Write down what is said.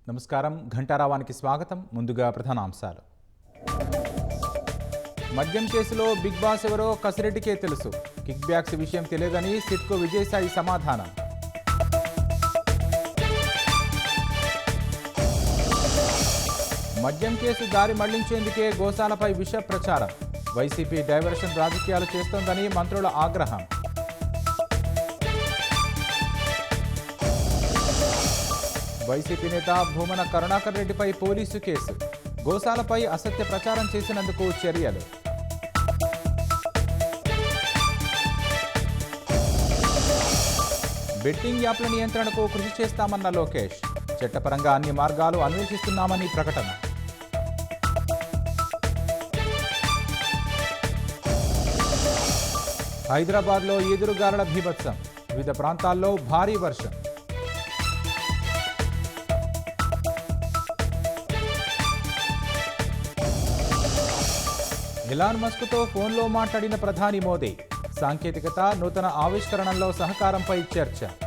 నమస్కారం. ఘంటారావానికి స్వాగతం. ముందుగా ప్రధానాంశాలు. మద్యం కేసులో బిగ్ బాస్ ఎవరో కసిరెడ్డికే తెలుసు. కిక్ బ్యాక్స్ విషయం తెలియదని సిట్కో విజయసాయి సమాధానం. మద్యం కేసు దారి మళ్లించేందుకే గోశాలపై విష ప్రచారం. వైసీపీ డైవర్షన్ రాజకీయాలు చేస్తోందని మంత్రుల ఆగ్రహం. వైసీపీ నేత భూమన కరుణాకర్ రెడ్డిపై పోలీసు కేసు. గోశాలపై అసత్య ప్రచారం చేసినందుకు చర్యలు. బెట్టింగ్ యాప్ల నియంత్రణకు కృషి చేస్తామన్న లోకేష్. చట్టపరంగా అన్ని మార్గాలు అన్వేషిస్తున్నామని ప్రకటన. హైదరాబాద్లో ఈదురుగాలుల బీభత్సం. వివిధ ప్రాంతాల్లో భారీ వర్షం. ఎలాన్ మస్క్తో ఫోన్లో మాట్లాడిన ప్రధాని మోదీ. సాంకేతికత, నూతన ఆవిష్కరణల్లో సహకారంపై చర్చ.